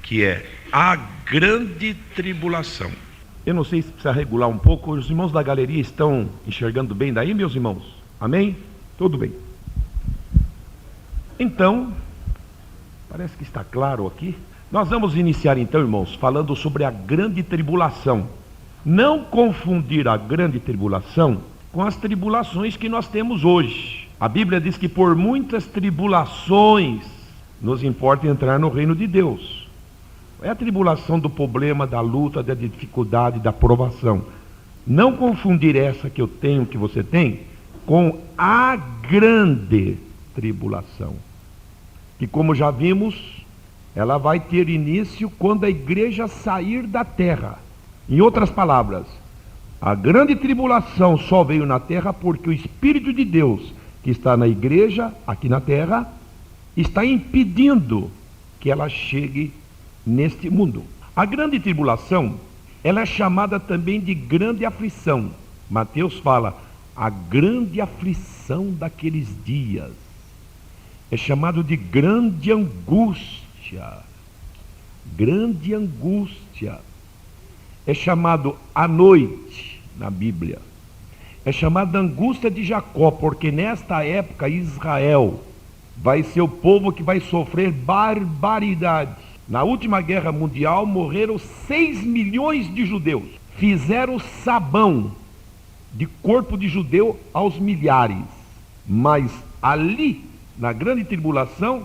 que é a grande tribulação. Eu não sei se precisa regular um pouco. Os irmãos da galeria estão enxergando bem daí, meus irmãos? Amém? Tudo bem. Então, parece que está claro aqui. Nós vamos iniciar então, irmãos, falando sobre a grande tribulação. Não confundir a grande tribulação com as tribulações que nós temos hoje. A Bíblia diz que por muitas tribulações nos importa entrar no reino de Deus. É a tribulação do problema, da luta, da dificuldade, da provação. Não confundir essa que eu tenho, que você tem, com a grande tribulação. Que, como já vimos, ela vai ter início quando a igreja sair da terra. Em outras palavras, a grande tribulação só veio na terra porque o Espírito de Deus, que está na igreja, aqui na terra, está impedindo que ela chegue neste mundo. A grande tribulação, ela é chamada também de grande aflição. Mateus fala, a grande aflição daqueles dias. É chamado de grande angústia. Grande angústia. É chamado a noite na Bíblia. É chamada angústia de Jacó, porque nesta época Israel vai ser o povo que vai sofrer barbaridade. Na última guerra mundial morreram 6 milhões de judeus. Fizeram sabão de corpo de judeu aos milhares. Mas ali, na grande tribulação,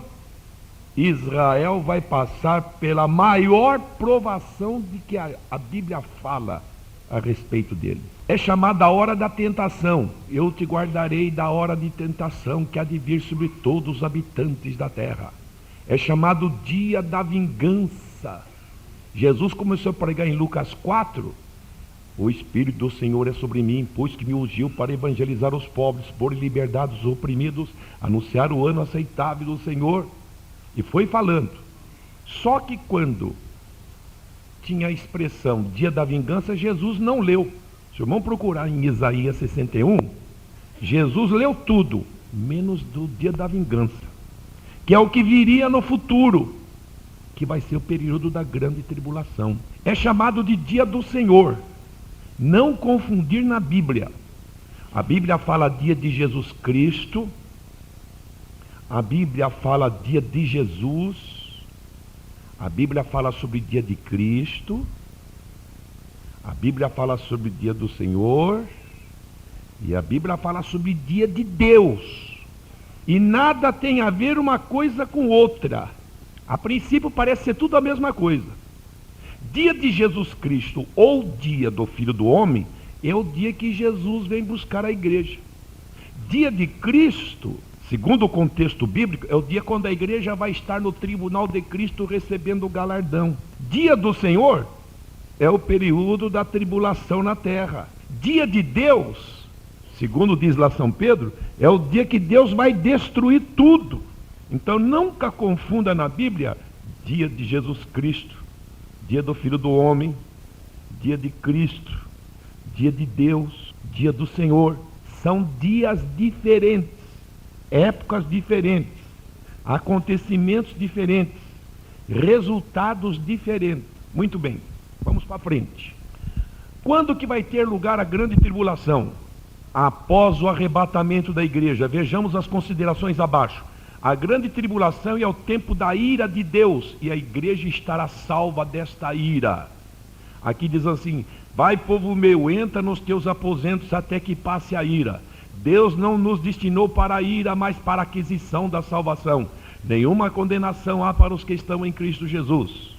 Israel vai passar pela maior provação de que a Bíblia fala a respeito dele. É chamada a hora da tentação. Eu te guardarei da hora de tentação que há de vir sobre todos os habitantes da terra. É chamado dia da vingança. Jesus começou a pregar em Lucas 4. O Espírito do Senhor é sobre mim, pois que me ungiu para evangelizar os pobres, pôr em liberdade os oprimidos, anunciar o ano aceitável do Senhor. E foi falando. Só que quando tinha a expressão dia da vingança, Jesus não leu. Se o irmão procurar em Isaías 61, Jesus leu tudo, menos do dia da vingança, que é o que viria no futuro, que vai ser o período da grande tribulação. É chamado de dia do Senhor. Não confundir na Bíblia. A Bíblia fala dia de Jesus Cristo. A Bíblia fala dia de Jesus. A Bíblia fala sobre dia de Cristo. A Bíblia fala sobre dia do Senhor. E a Bíblia fala sobre dia de Deus. E nada tem a ver uma coisa com outra. A princípio parece ser tudo a mesma coisa. Dia de Jesus Cristo ou dia do Filho do Homem é o dia que Jesus vem buscar a igreja. Dia de Cristo, segundo o contexto bíblico, é o dia quando a igreja vai estar no tribunal de Cristo recebendo o galardão. Dia do Senhor é o período da tribulação na terra. Dia de Deus, segundo diz lá São Pedro, é o dia que Deus vai destruir tudo. Então nunca confunda na Bíblia dia de Jesus Cristo, dia do Filho do Homem, dia de Cristo, dia de Deus, dia do Senhor. São dias diferentes, épocas diferentes, acontecimentos diferentes, resultados diferentes. Muito bem, vamos para frente. Quando que vai ter lugar a grande tribulação? Após o arrebatamento da igreja. Vejamos as considerações abaixo. A grande tribulação é o tempo da ira de Deus, e a igreja estará salva desta ira. Aqui diz assim, vai povo meu, entra nos teus aposentos até que passe a ira. Deus não nos destinou para a ira, mas para a aquisição da salvação. Nenhuma condenação há para os que estão em Cristo Jesus.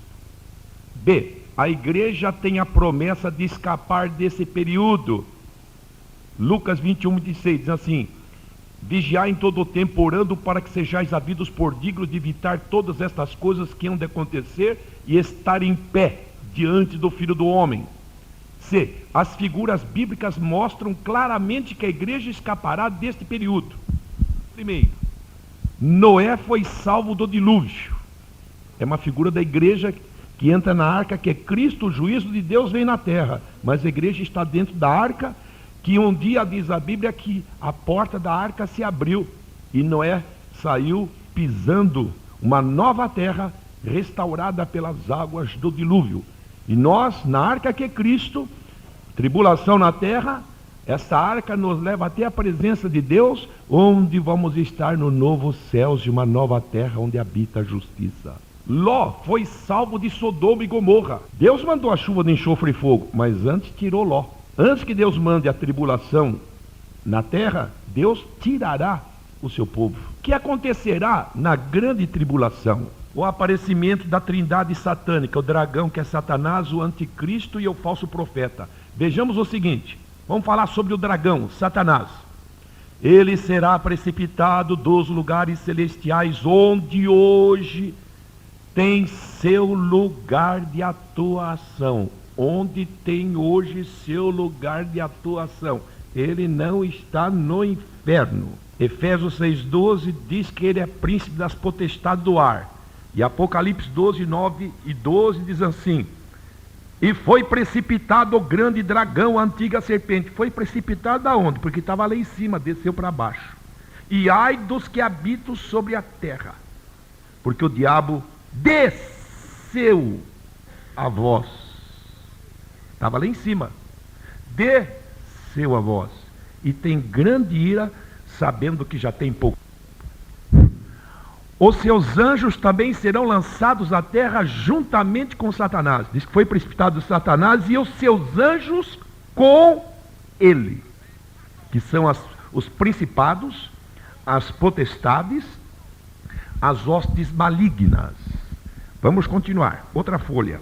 B, a igreja tem a promessa de escapar desse período. Lucas 21:26 diz assim, vigiai em todo o tempo, orando para que sejais havidos por dignos de evitar todas estas coisas que hão de acontecer e estar em pé diante do Filho do Homem. C. As figuras bíblicas mostram claramente que a igreja escapará deste período. Primeiro, Noé foi salvo do dilúvio. É uma figura da igreja que entra na arca, que é Cristo, o juízo de Deus vem na terra. Mas a igreja está dentro da arca, que um dia diz a Bíblia que a porta da arca se abriu e Noé saiu pisando uma nova terra, restaurada pelas águas do dilúvio. E nós, na arca que é Cristo, tribulação na terra, essa arca nos leva até a presença de Deus, onde vamos estar no novo céus e uma nova terra onde habita a justiça. Ló foi salvo de Sodoma e Gomorra. Deus mandou a chuva de enxofre e fogo, mas antes tirou Ló. Antes que Deus mande a tribulação na terra, Deus tirará o seu povo. O que acontecerá na grande tribulação? O aparecimento da trindade satânica, o dragão que é Satanás, o anticristo e o falso profeta. Vejamos o seguinte, vamos falar sobre o dragão, Satanás. Ele será precipitado dos lugares celestiais, onde hoje tem seu lugar de atuação. Onde tem hoje seu lugar de atuação. Ele não está no inferno. Efésios 6,12 diz que ele é príncipe das potestades do ar. E Apocalipse 12, 9 e 12 diz assim: e foi precipitado o grande dragão, a antiga serpente. Foi precipitado aonde? Porque estava lá em cima, desceu para baixo. E ai dos que habitam sobre a terra, porque o diabo desceu a voz. Estava lá em cima, desceu a voz, e tem grande ira, sabendo que já tem pouco. Os seus anjos também serão lançados à terra juntamente com Satanás. Diz que foi precipitado Satanás e os seus anjos com ele, que são os principados, as potestades, as hostes malignas. Vamos continuar. Outra folha.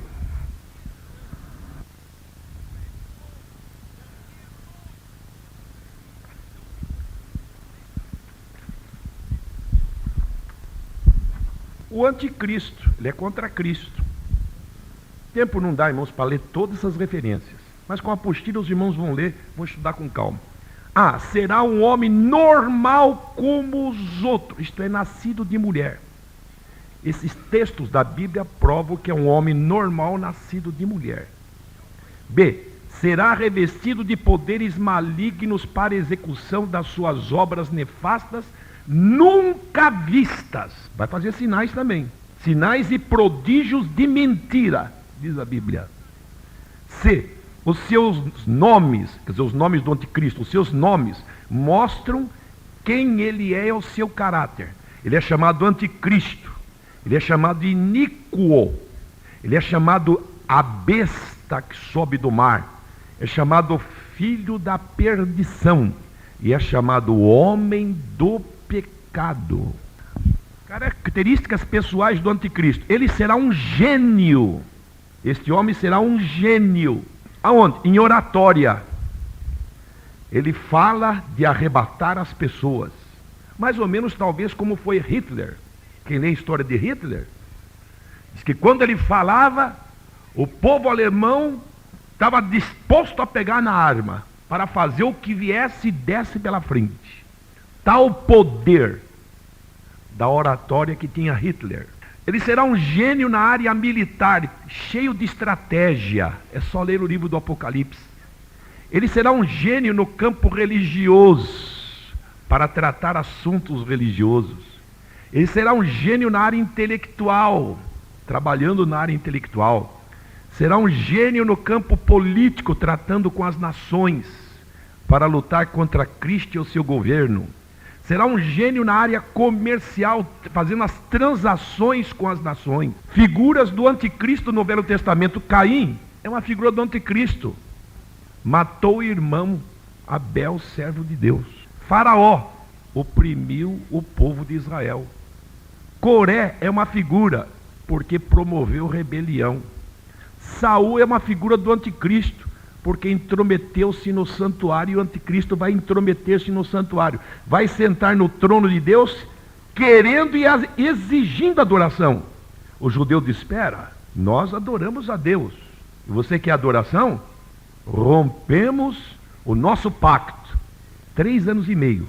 O anticristo, ele é contra Cristo. Tempo não dá, irmãos, para ler todas essas referências. Mas com a apostila os irmãos vão ler, vão estudar com calma. Ah, será um homem normal como os outros, isto é, nascido de mulher. Esses textos da Bíblia provam que é um homem normal nascido de mulher. B, será revestido de poderes malignos para execução das suas obras nefastas, nunca vistas. Vai fazer sinais também. Sinais e prodígios de mentira, diz a Bíblia. C, os seus nomes, quer dizer, os nomes do anticristo, os seus nomes mostram quem ele é, o seu caráter. Ele é chamado anticristo, ele é chamado iníquo, ele é chamado a besta que sobe do mar, é chamado filho da perdição, e é chamado homem do pecado. Características pessoais do anticristo: ele será um gênio. Este homem será um gênio. Aonde? Em oratória. Ele fala de arrebatar as pessoas, mais ou menos talvez como foi Hitler. Quem lê a história de Hitler diz que quando ele falava, o povo alemão estava disposto a pegar na arma para fazer o que viesse e desse pela frente. Tal poder da oratória que tinha Hitler. Ele será um gênio na área militar, cheio de estratégia. É só ler o livro do Apocalipse. Ele será um gênio no campo religioso, para tratar assuntos religiosos. Ele será um gênio na área intelectual, trabalhando na área intelectual. Será um gênio no campo político, tratando com as nações, para lutar contra Cristo e o seu governo. Será um gênio na área comercial, fazendo as transações com as nações. Figuras do anticristo no Velho Testamento. Caim é uma figura do anticristo. Matou o irmão Abel, servo de Deus. Faraó oprimiu o povo de Israel. Coré é uma figura, porque promoveu rebelião. Saul é uma figura do anticristo, porque intrometeu-se no santuário, e o anticristo vai intrometer-se no santuário. Vai sentar no trono de Deus, querendo e exigindo adoração. O judeu diz: espera, nós adoramos a Deus. E você quer adoração? Rompemos o nosso pacto. 3 anos e meio.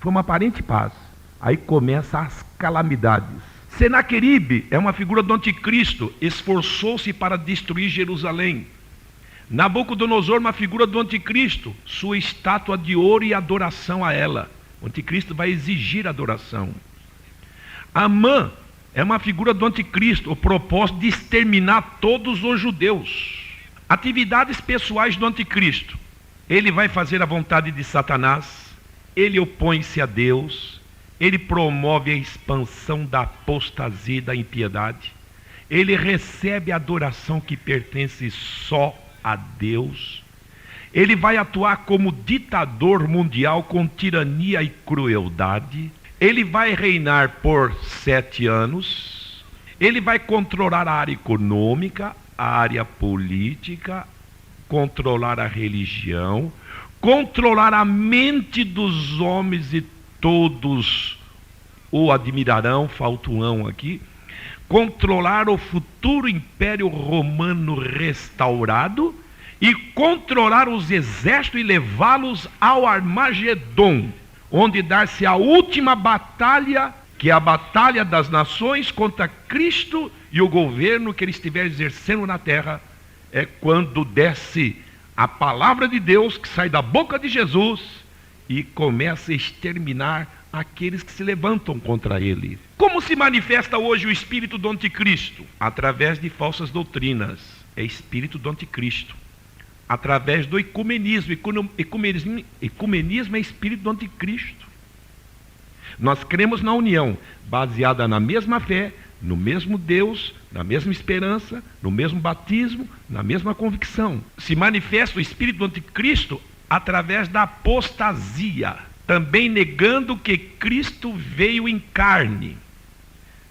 Foi uma aparente paz. Aí começam as calamidades. Senaqueribe é uma figura do anticristo, esforçou-se para destruir Jerusalém. Nabucodonosor, uma figura do anticristo, sua estátua de ouro e adoração a ela. O anticristo vai exigir adoração. Amã É uma figura do anticristo, o propósito de exterminar todos os judeus. Atividades pessoais do anticristo. Ele vai fazer a vontade de Satanás, ele opõe-se a Deus, ele promove a expansão da apostasia e da impiedade, ele recebe a adoração que pertence só a Deus, ele vai atuar como ditador mundial com tirania e crueldade, ele vai reinar por 7 anos, ele vai controlar a área econômica, a área política, controlar a religião, controlar a mente dos homens e todos o admirarão, falta um ão aqui, controlar o futuro império romano restaurado e controlar os exércitos e levá-los ao Armagedon, onde dar-se a última batalha, que é a batalha das nações contra Cristo e o governo que ele estiver exercendo na terra. É quando desce a palavra de Deus que sai da boca de Jesus e começa a exterminar aqueles que se levantam contra ele. Como se manifesta hoje o espírito do anticristo? Através de falsas doutrinas. É espírito do anticristo. Através do ecumenismo. Ecumenismo é espírito do anticristo. Nós cremos na união, baseada na mesma fé, no mesmo Deus, na mesma esperança, no mesmo batismo, na mesma convicção. Se manifesta o espírito do anticristo através da apostasia, também negando que Cristo veio em carne.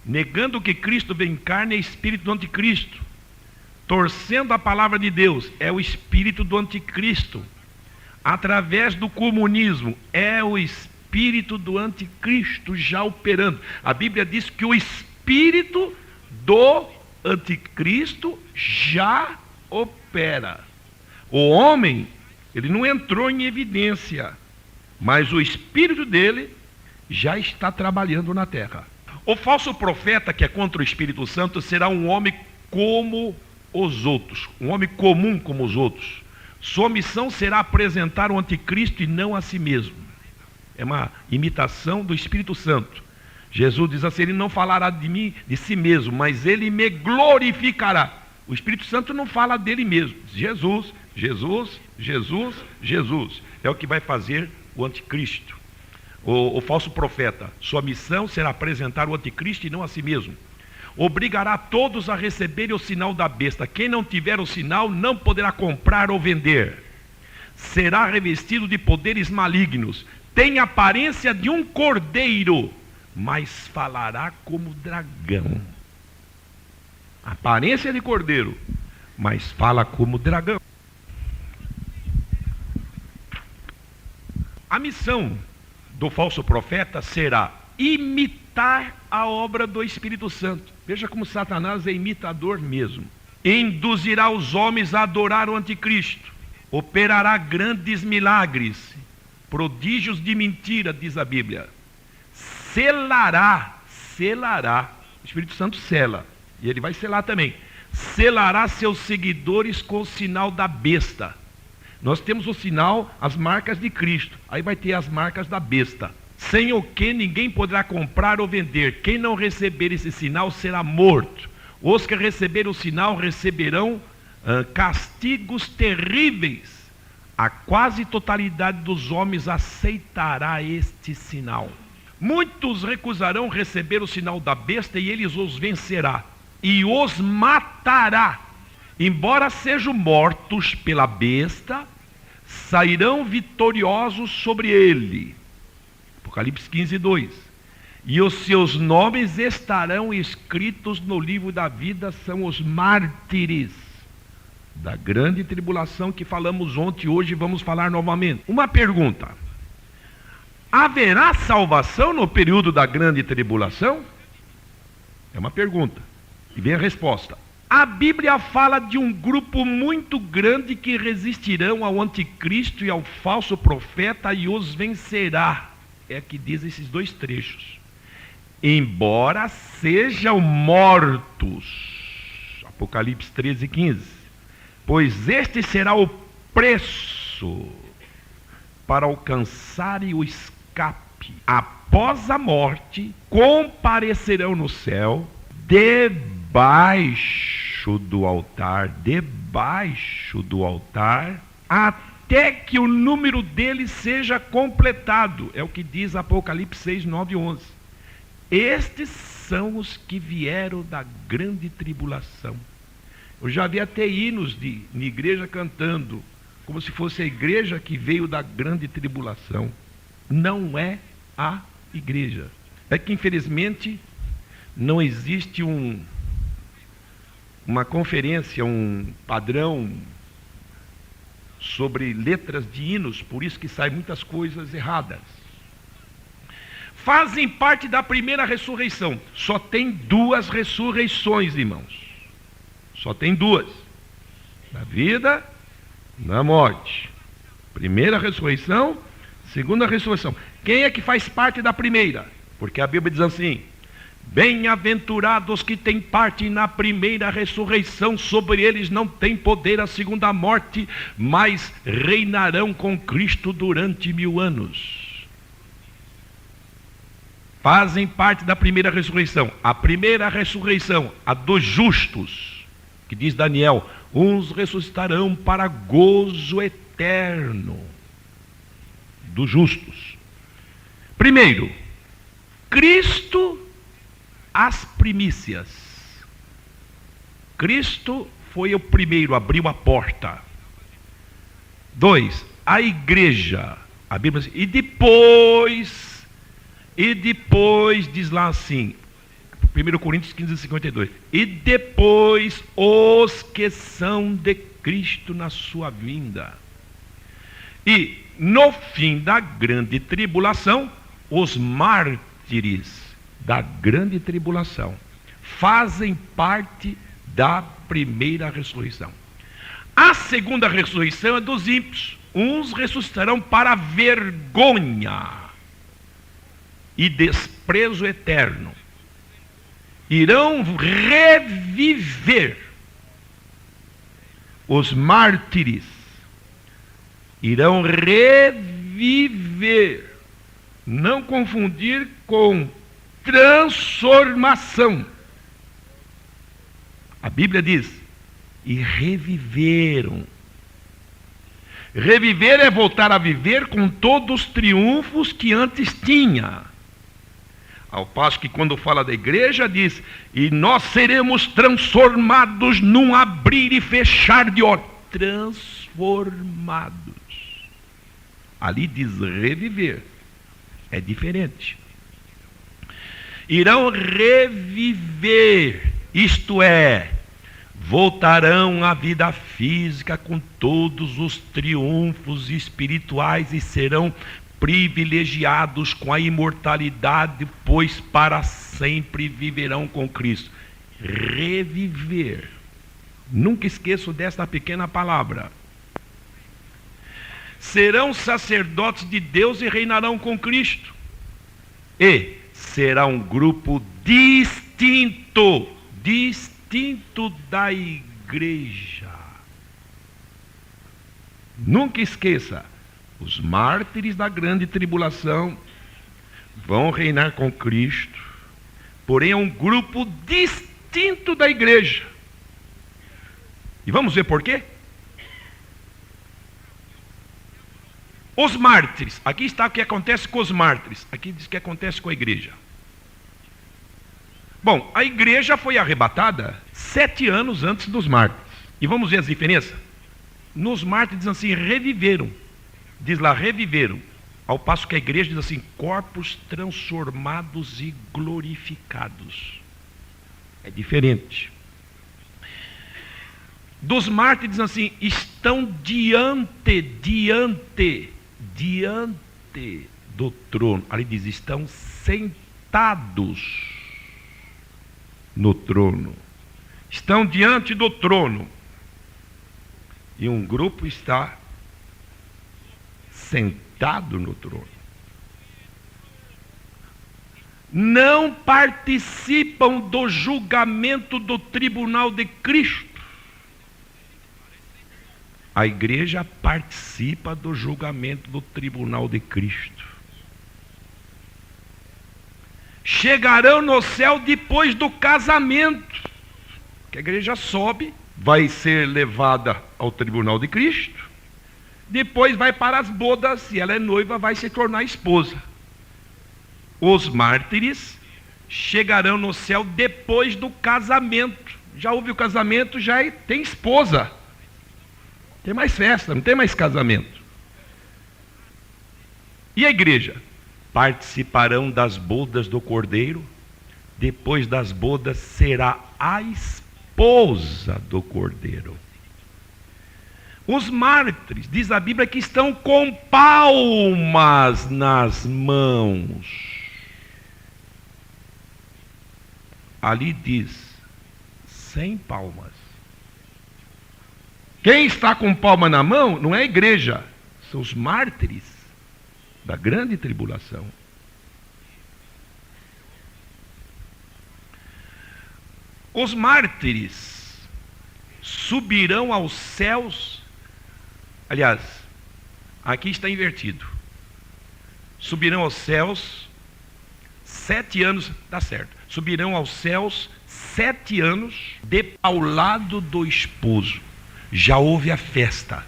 Negando que Cristo veio em carne é espírito do anticristo. Torcendo a palavra de Deus é o espírito do anticristo. Através do comunismo é o espírito do anticristo já operando. A Bíblia diz que o espírito do anticristo já opera. O homem, ele não entrou em evidência, mas o espírito dele já está trabalhando na terra. O falso profeta que é contra o Espírito Santo será um homem como os outros, um homem comum como os outros. Sua missão será apresentar o anticristo e não a si mesmo. É uma imitação do Espírito Santo. Jesus diz assim: ele não falará de mim, de si mesmo, mas ele me glorificará. O Espírito Santo não fala dele mesmo. Jesus, Jesus, Jesus, Jesus. É o que vai fazer o anticristo. O falso profeta, sua missão será apresentar o anticristo e não a si mesmo. Obrigará todos a receberem o sinal da besta. Quem não tiver o sinal não poderá comprar ou vender. Será revestido de poderes malignos. Tem aparência de um cordeiro, mas falará como dragão. Aparência de cordeiro, mas fala como dragão. A missão do falso profeta será imitar a obra do Espírito Santo. Veja como Satanás é imitador mesmo. Induzirá os homens a adorar o anticristo. Operará grandes milagres, prodígios de mentira, diz a Bíblia. Selará. O Espírito Santo sela, e ele vai selar também. Selará seus seguidores com o sinal da besta. Nós temos o sinal, as marcas de Cristo. Aí vai ter as marcas da besta. Sem o que ninguém poderá comprar ou vender. Quem não receber esse sinal será morto. Os que receberem o sinal receberão castigos terríveis. A quase totalidade dos homens aceitará este sinal. Muitos recusarão receber o sinal da besta e ele os vencerá e os matará. Embora sejam mortos pela besta, sairão vitoriosos sobre ele. Apocalipse 15:2. E os seus nomes estarão escritos no livro da vida, são os mártires da grande tribulação que falamos ontem e hoje vamos falar novamente. Uma pergunta: haverá salvação no período da grande tribulação? É uma pergunta. E vem a resposta. A Bíblia fala de um grupo muito grande que resistirão ao anticristo e ao falso profeta e os vencerá. É que diz esses dois trechos. Embora sejam mortos. Apocalipse 13:15. Pois este será o preço para alcançarem o escape. Após a morte, comparecerão no céu debaixo do altar, até que o número deles seja completado. É o que diz Apocalipse 6, 9 e 11. Estes são os que vieram da grande tribulação. Eu já vi até hinos na igreja cantando, como se fosse a igreja que veio da grande tribulação. Não é a igreja. É que, infelizmente, não existe uma conferência, um padrão sobre letras de hinos, por isso que saem muitas coisas erradas. Fazem parte da primeira ressurreição. Só tem 2 ressurreições, irmãos. Só tem 2. Na vida, na morte. Primeira ressurreição, segunda ressurreição. Quem é que faz parte da primeira? Porque a Bíblia diz assim: bem-aventurados que têm parte na primeira ressurreição, sobre eles não tem poder a segunda morte, mas reinarão com Cristo durante 1000 anos. Fazem parte da primeira ressurreição. A primeira ressurreição, a dos justos, que diz Daniel, uns ressuscitarão para gozo eterno. Dos justos. Primeiro, Cristo, as primícias. Cristo foi o primeiro, abriu a porta. 2, a igreja. A Bíblia diz, e depois diz lá assim, 1 Coríntios 15, 52, e depois os que são de Cristo na sua vinda. E no fim da grande tribulação, os mártires da grande tribulação fazem parte da primeira ressurreição. A segunda ressurreição é dos ímpios. Uns ressuscitarão para vergonha e desprezo eterno. Irão reviver. Os mártires irão reviver. Não confundir com transformação. A Bíblia diz, e reviveram. Reviver é voltar a viver com todos os triunfos que antes tinha. Ao passo que quando fala da igreja diz, e nós seremos transformados num abrir e fechar de olhos. Transformados. Ali diz reviver. É diferente. Irão reviver, isto é, voltarão à vida física com todos os triunfos espirituais e serão privilegiados com a imortalidade, pois para sempre viverão com Cristo. Reviver. Nunca esqueço desta pequena palavra. Serão sacerdotes de Deus e reinarão com Cristo. E será um grupo distinto da igreja. Nunca esqueça, os mártires da grande tribulação vão reinar com Cristo, porém é um grupo distinto da igreja. E vamos ver por quê? Os mártires, aqui está o que acontece com os mártires, aqui diz o que acontece com a igreja. Bom, a igreja foi arrebatada 7 anos antes dos mártires. E vamos ver as diferenças? Nos mártires diz assim, reviveram. Diz lá, reviveram. Ao passo que a igreja diz assim, corpos transformados e glorificados. É diferente. Dos mártires diz assim, estão diante do trono. Ali diz, estão sentados no trono. Estão diante do trono. E um grupo está sentado no trono. Não participam do julgamento do tribunal de Cristo. A igreja participa do julgamento do tribunal de Cristo. chegarão no céu depois do casamento. Que a igreja sobe, vai ser levada ao tribunal de Cristo, depois vai para as bodas, se ela é noiva, vai se tornar esposa. Os mártires chegarão no céu depois do casamento. Já houve o casamento, já tem esposa. Tem mais festa, não tem mais casamento. E a igreja? Participarão das bodas do Cordeiro. Depois das bodas será a esposa do Cordeiro. Os mártires, diz a Bíblia, que estão com palmas nas mãos. Ali diz, sem palmas. Quem está com palma na mão não é a igreja, são os mártires da grande tribulação. Os mártires subirão aos céus. Aliás, aqui está invertido. Subirão aos céus 7 anos, dá certo. Subirão aos céus 7 anos ao lado do esposo. Já houve a festa.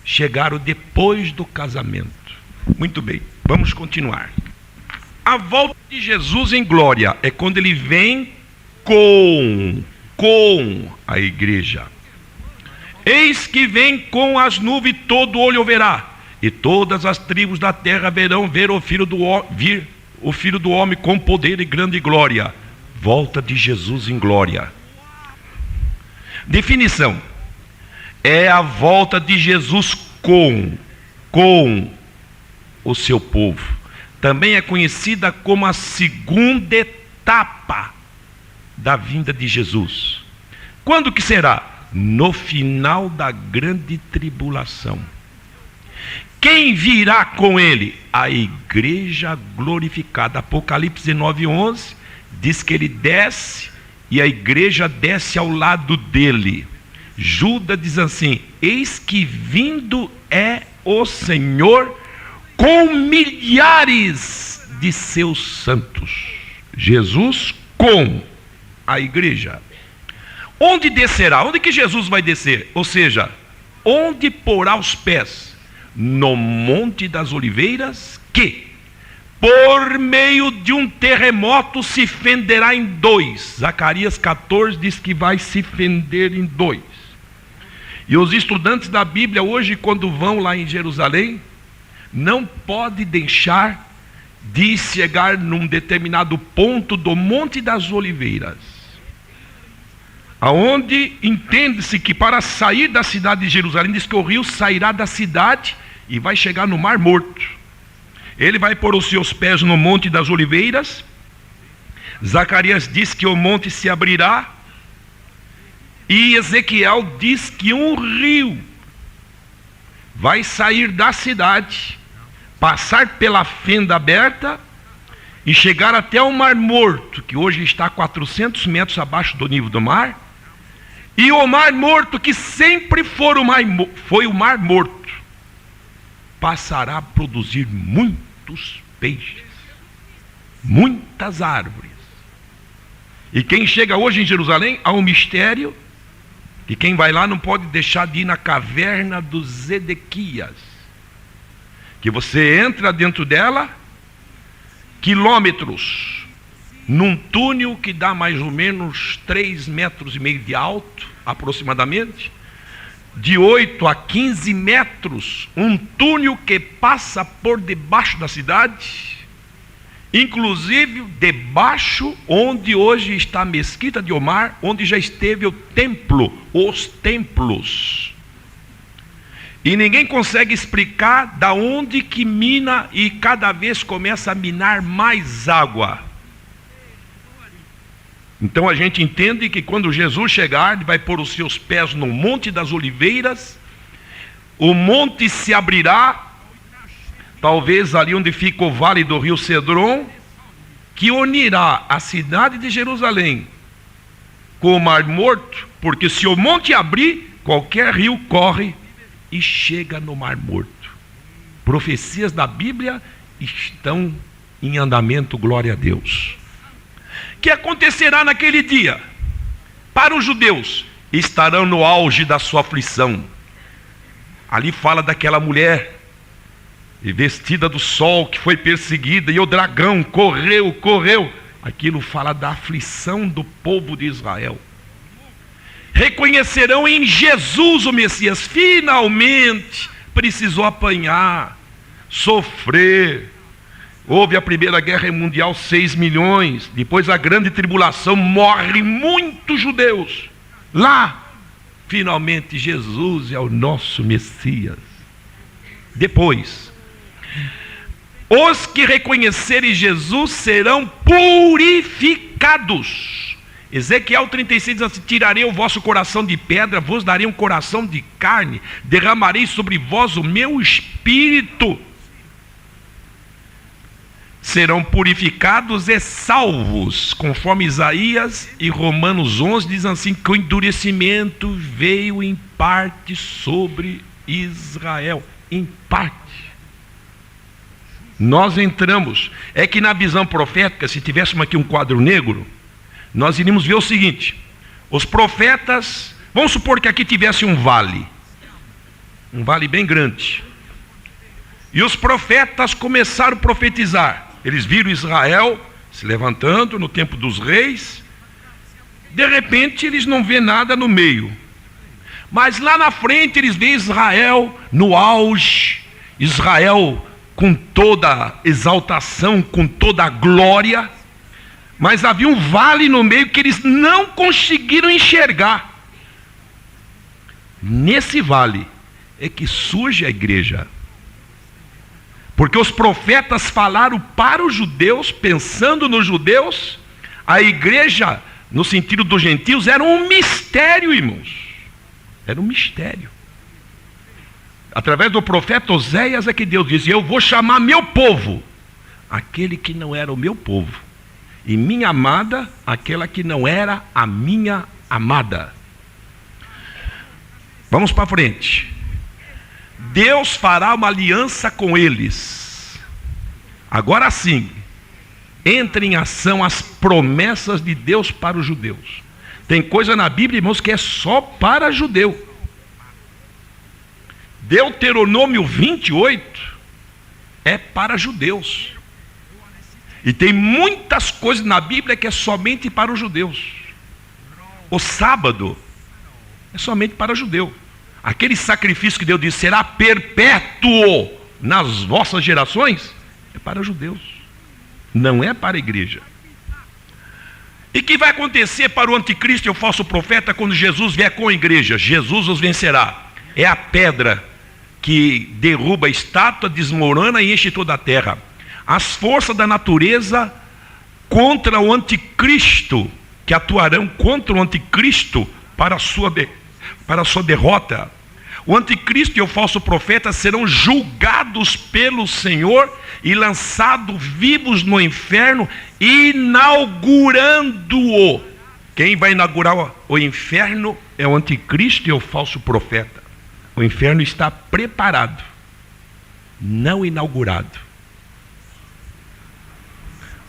Chegaram depois do casamento. Muito bem, vamos continuar. A volta de Jesus em glória é quando ele vem com a igreja. Eis que vem com as nuvens, todo olho o verá, e todas as tribos da terra verão vir o Filho do Homem com poder e grande glória. Volta de Jesus em glória. Definição: é a volta de Jesus com o seu povo. Também é conhecida como a segunda etapa da vinda de Jesus. Quando que será? No final da grande tribulação. Quem virá com ele? A igreja glorificada. Apocalipse 9:11 diz que ele desce e a igreja desce ao lado dele. Judas diz assim: eis que vindo é o Senhor com milhares de seus santos. Jesus com a igreja. Onde descerá? Onde que Jesus vai descer? Ou seja, onde porá os pés? No Monte das Oliveiras, que por meio de um terremoto se fenderá em dois. Zacarias 14 diz que vai se fender em dois. E os estudantes da Bíblia hoje, quando vão lá em Jerusalém, não pode deixar de chegar num determinado ponto do Monte das Oliveiras, aonde entende-se que para sair da cidade de Jerusalém, diz que o rio sairá da cidade e vai chegar no Mar Morto. Ele vai pôr os seus pés no Monte das Oliveiras. Zacarias diz que o monte se abrirá, e Ezequiel diz que um rio vai sair da cidade, passar pela fenda aberta e chegar até o Mar Morto, que hoje está a 400 metros abaixo do nível do mar. E o Mar Morto, que sempre foi o Mar Morto, passará a produzir muitos peixes, muitas árvores. E quem chega hoje em Jerusalém, há um mistério, que quem vai lá não pode deixar de ir na caverna dos Ezequias, que você entra dentro dela, quilômetros, num túnel que dá mais ou menos 3,5 metros de alto, aproximadamente, de 8 a 15 metros, um túnel que passa por debaixo da cidade, inclusive debaixo onde hoje está a Mesquita de Omar, onde já esteve o templo, os templos. E ninguém consegue explicar da onde que mina e cada vez começa a minar mais água. Então a gente entende que quando Jesus chegar, ele vai pôr os seus pés no Monte das Oliveiras, o monte se abrirá, talvez ali onde fica o vale do rio Cedron, que unirá a cidade de Jerusalém com o Mar Morto, porque se o monte abrir, qualquer rio corre e chega no Mar Morto. Profecias da Bíblia estão em andamento, glória a Deus. que acontecerá naquele dia? Para os judeus, estarão no auge da sua aflição. Ali fala daquela mulher e vestida do sol, que foi perseguida, e o dragão correu. Aquilo fala da aflição do povo de Israel. Reconhecerão em Jesus o Messias. Finalmente precisou apanhar, sofrer. Houve a Primeira Guerra Mundial, 6 milhões. Depois a grande tribulação, morrem muitos judeus. Lá, finalmente Jesus é o nosso Messias. Depois, os que reconhecerem Jesus serão purificados. Ezequiel 36 diz assim: tirarei o vosso coração de pedra, vos darei um coração de carne, derramarei sobre vós o meu espírito. Serão purificados e salvos, conforme Isaías e Romanos 11 dizem assim, que o endurecimento veio em parte sobre Israel, em parte. Nós entramos, é que na visão profética, se tivéssemos aqui um quadro negro, nós iríamos ver o seguinte: os profetas, vamos supor que aqui tivesse um vale bem grande, e os profetas começaram a profetizar. Eles viram Israel se levantando no tempo dos reis. De repente eles não vêem nada no meio, mas lá na frente eles veem Israel no auge, Israel com toda exaltação, com toda a glória. Mas havia um vale no meio que eles não conseguiram enxergar. Nesse vale é que surge a igreja. Porque os profetas falaram para os judeus, pensando nos judeus. A igreja, no sentido dos gentios, era um mistério, irmãos. Era um mistério. Através do profeta Oséias é que Deus dizia: eu vou chamar meu povo, aquele que não era o meu povo, e minha amada, aquela que não era a minha amada. Vamos para frente. Deus fará uma aliança com eles. Agora sim, entra em ação as promessas de Deus para os judeus. Tem coisa na Bíblia, irmãos, que é só para judeu. Deuteronômio 28 é para judeus. E tem muitas coisas na Bíblia que é somente para os judeus. O sábado é somente para judeu. Aquele sacrifício que Deus disse será perpétuo nas vossas gerações, é para judeus, não é para a igreja. E o que vai acontecer para o anticristo e o falso profeta quando Jesus vier com a igreja? Jesus os vencerá. É a pedra que derruba a estátua, desmorona e enche toda a terra. As forças da natureza contra o anticristo, que atuarão contra o anticristo para a sua derrota. O anticristo e o falso profeta serão julgados pelo Senhor e lançados vivos no inferno, inaugurando-o. Quem vai inaugurar o inferno é o anticristo e o falso profeta. O inferno está preparado, não inaugurado.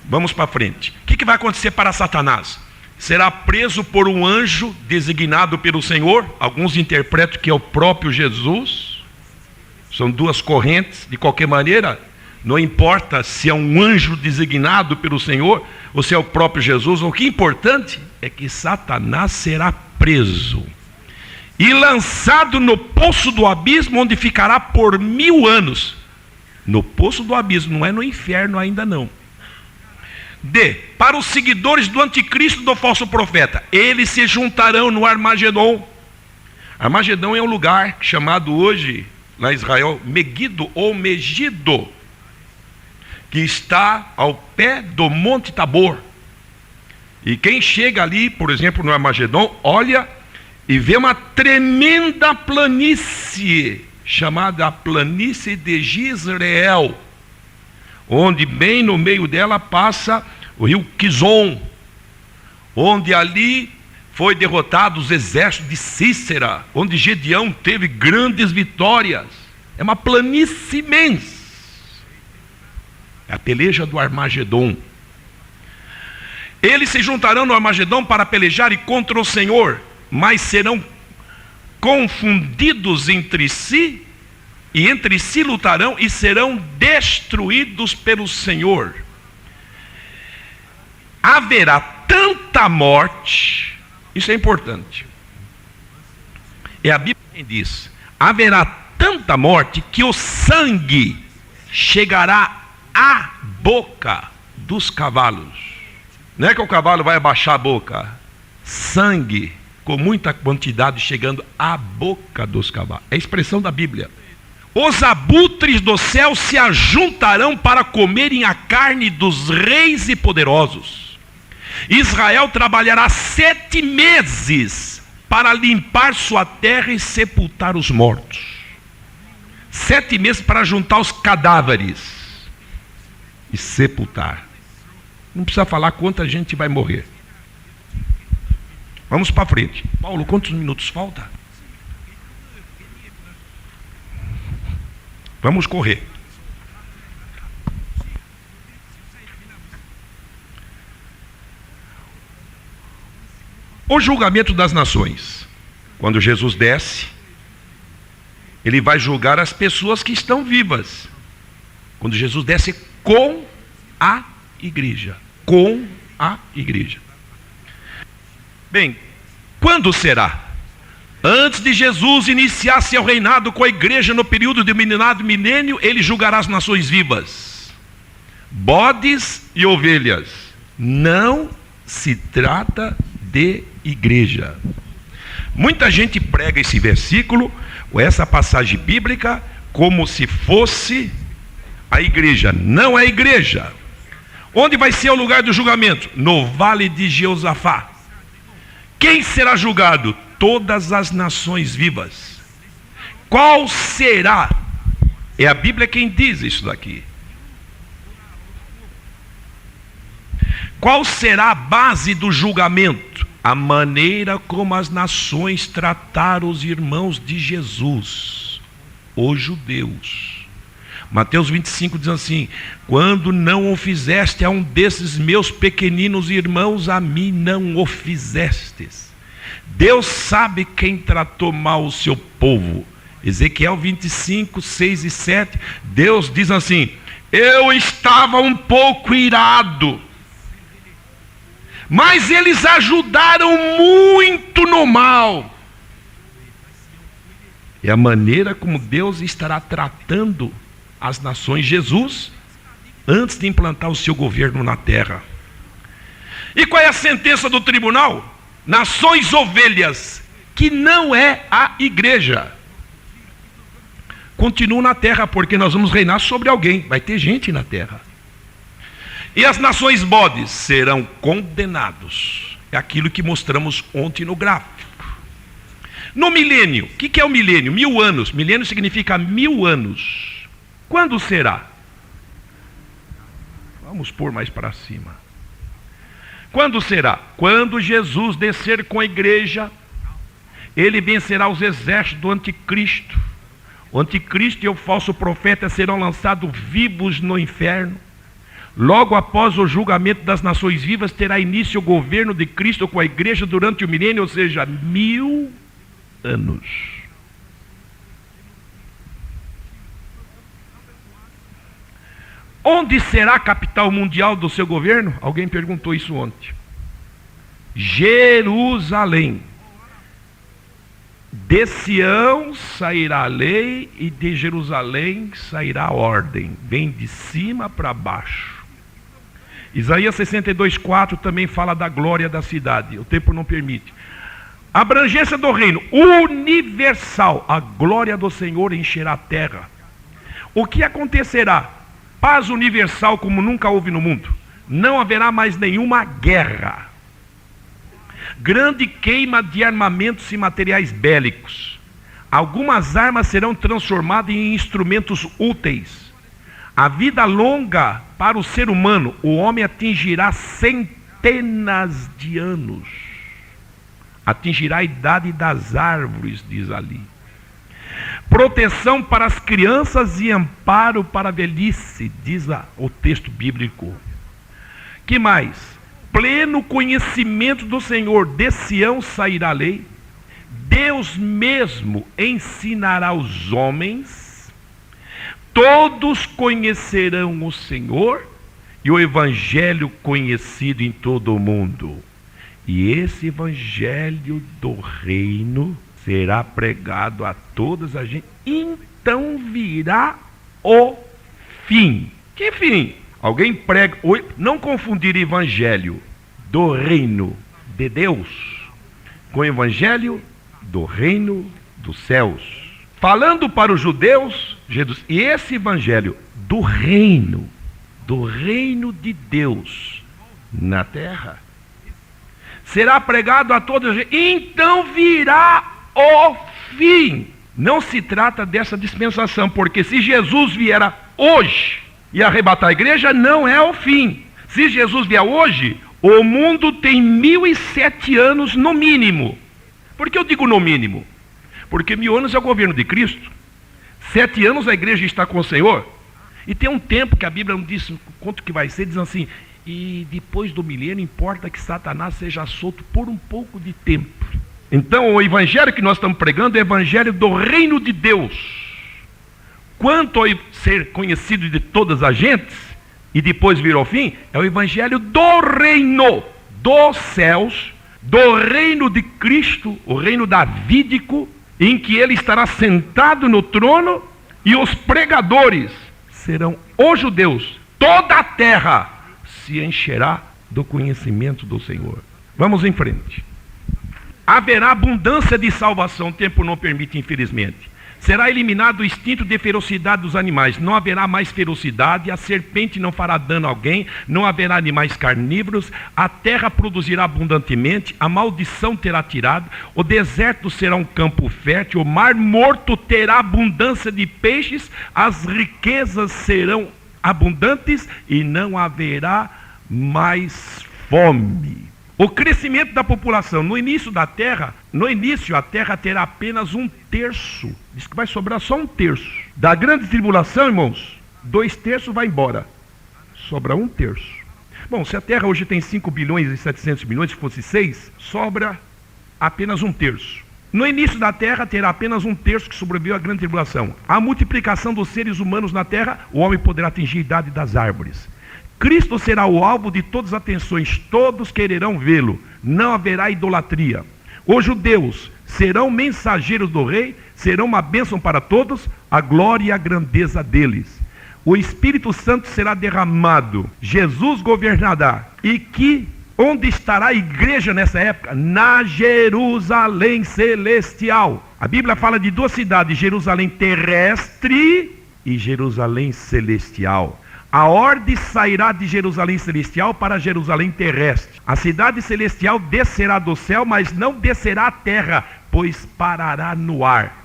Vamos para frente. O que vai acontecer para Satanás? Será preso por um anjo designado pelo Senhor. Alguns interpretam que é o próprio Jesus. São duas correntes. De qualquer maneira, não importa se é um anjo designado pelo Senhor ou se é o próprio Jesus. O que é importante é que Satanás será preso e lançado no poço do abismo, onde ficará por 1000 anos. No poço do abismo, não é no inferno ainda não. Para os seguidores do anticristo e do falso profeta, eles se juntarão no Armagedon. Armagedon é um lugar chamado hoje, lá em Israel, Megido ou Megido, que está ao pé do Monte Tabor. E quem chega ali, por exemplo, no Armagedon, olha e vê uma tremenda planície, chamada a planície de Jezreel, onde bem no meio dela passa o rio Quizon, onde ali foi derrotado os exércitos de Cícera, onde Gedeão teve grandes vitórias. É uma planície imensa. É a peleja do Armagedon. Eles se juntarão no Armagedão para pelejar contra o Senhor, mas serão confundidos entre si, e entre si lutarão e serão destruídos pelo Senhor. Haverá tanta morte, isso é importante. É a Bíblia quem diz: haverá tanta morte que o sangue chegará à boca dos cavalos. Não é que o cavalo vai abaixar a boca, sangue com muita quantidade chegando à boca dos cavalos. É a expressão da Bíblia. Os abutres do céu se ajuntarão para comerem a carne dos reis e poderosos. Israel trabalhará 7 meses para limpar sua terra e sepultar os mortos. 7 meses para juntar os cadáveres e sepultar. Não precisa falar quanta gente vai morrer. Vamos para frente. Paulo, quantos minutos falta? Vamos correr. O julgamento das nações. Quando Jesus desce, ele vai julgar as pessoas que estão vivas. Quando Jesus desce com a igreja. Com a igreja. Bem, quando será? Antes de Jesus iniciar seu reinado com a igreja no período denominado milênio, ele julgará as nações vivas, bodes e ovelhas. Não se trata de igreja. Muita gente prega esse versículo, ou essa passagem bíblica, como se fosse a igreja. Não é a igreja. Onde vai ser o lugar do julgamento? No vale de Jeosafá. Quem será julgado? Todas as nações vivas. Qual será? É a Bíblia quem diz isso daqui. Qual será a base do julgamento? A maneira como as nações trataram os irmãos de Jesus, os judeus. Mateus 25 diz assim: quando não o fizeste a um desses meus pequeninos irmãos, a mim não o fizestes. Deus sabe quem tratou mal o seu povo. Ezequiel 25, 6 e 7, Deus diz assim: eu estava um pouco irado, mas eles ajudaram muito no mal. É a maneira como Deus estará tratando as nações, Jesus, antes de implantar o seu governo na terra. E qual é a sentença do tribunal? Nações ovelhas, que não é a igreja, continuam na terra, porque nós vamos reinar sobre alguém, vai ter gente na terra. E as nações bodes serão condenados. É aquilo que mostramos ontem no gráfico. No milênio, o que é o milênio? 1000 anos. Milênio significa 1000 anos. Quando será? Vamos pôr mais para cima. Quando será? Quando Jesus descer com a igreja, ele vencerá os exércitos do anticristo. O anticristo e o falso profeta serão lançados vivos no inferno. Logo após o julgamento das nações vivas, terá início o governo de Cristo com a igreja durante o milênio, ou seja, 1000 anos. Onde será a capital mundial do seu governo? Alguém perguntou isso ontem. Jerusalém. De Sião sairá a lei e de Jerusalém sairá a ordem. Vem de cima para baixo. Isaías 62:4 também fala da glória da cidade. O tempo não permite. A abrangência do reino universal. A glória do Senhor encherá a terra. O que acontecerá? Paz universal como nunca houve no mundo. Não haverá mais nenhuma guerra. Grande queima de armamentos e materiais bélicos. Algumas armas serão transformadas em instrumentos úteis. A vida longa para o ser humano, o homem atingirá centenas de anos. Atingirá a idade das árvores, diz ali. Proteção para as crianças e amparo para a velhice, diz o texto bíblico. Que mais? pleno conhecimento do Senhor, de Sião sairá a lei, Deus mesmo ensinará aos homens, todos conhecerão o Senhor, e o evangelho conhecido em todo o mundo. E esse evangelho do reino será pregado a todas as gente. Então virá o fim. Que fim? Alguém prega, não confundir evangelho do reino de Deus com o evangelho do reino dos céus. Falando para os judeus, Jesus, e esse evangelho do reino de Deus na terra, será pregado a todos, então virá o fim. Não se trata dessa dispensação, porque se Jesus vier hoje e arrebatar a igreja, não é o fim. Se Jesus vier hoje, o mundo tem 1007 anos no mínimo. Por que eu digo no mínimo? Porque 1000 anos é o governo de Cristo, 7 anos a igreja está com o Senhor, e tem um tempo que a Bíblia não diz quanto que vai ser, diz assim, e depois do milênio importa que Satanás seja solto por um pouco de tempo. Então o evangelho que nós estamos pregando é o evangelho do reino de Deus. Quanto a ser conhecido de todas as gentes, e depois vir ao fim, é o evangelho do reino dos céus, do reino de Cristo, o reino davídico, em que ele estará sentado no trono, e os pregadores serão os judeus. Toda a terra se encherá do conhecimento do Senhor. Vamos em frente. Haverá abundância de salvação, o tempo não permite, infelizmente. Será eliminado o instinto de ferocidade dos animais. Não haverá mais ferocidade, a serpente não fará dano a alguém, não haverá animais carnívoros, a terra produzirá abundantemente, a maldição terá tirado, o deserto será um campo fértil, o mar morto terá abundância de peixes, as riquezas serão abundantes e não haverá mais fome. O crescimento da população, no início a terra terá apenas 1/3. Diz que vai sobrar só 1/3. Da grande tribulação, irmãos, 2/3 vai embora. Sobra 1/3. Bom, se a terra hoje tem 5 bilhões e 700 milhões, se fosse 6, sobra apenas 1/3. No início da terra terá apenas 1/3 que sobreviveu à grande tribulação. A multiplicação dos seres humanos na terra, o homem poderá atingir a idade das árvores. Cristo será o alvo de todas as atenções, todos quererão vê-lo, não haverá idolatria. Os judeus serão mensageiros do rei, serão uma bênção para todos, a glória e a grandeza deles. O Espírito Santo será derramado, Jesus governará, onde estará a igreja nessa época? Na Jerusalém celestial. A Bíblia fala de 2 cidades, Jerusalém terrestre e Jerusalém celestial. A ordem sairá de Jerusalém celestial para Jerusalém terrestre. A cidade celestial descerá do céu, mas não descerá à terra, pois parará no ar.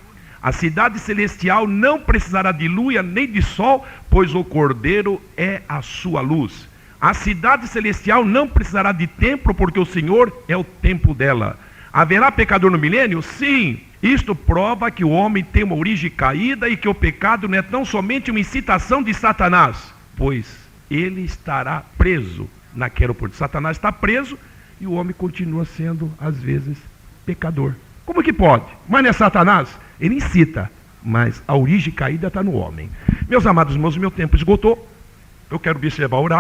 A cidade celestial não precisará de lua nem de sol, pois o Cordeiro é a sua luz. A cidade celestial não precisará de templo, porque o Senhor é o templo dela. Haverá pecador no milênio? Sim. Isto prova que o homem tem uma origem caída e que o pecado não é tão somente uma incitação de Satanás, pois ele estará preso naquela oportunidade. Satanás está preso e o homem continua sendo, às vezes, pecador. Como que pode? Mas não é Satanás? Ele incita, mas a origem caída está no homem. Meus amados irmãos, meu tempo esgotou. Eu quero observar o horário.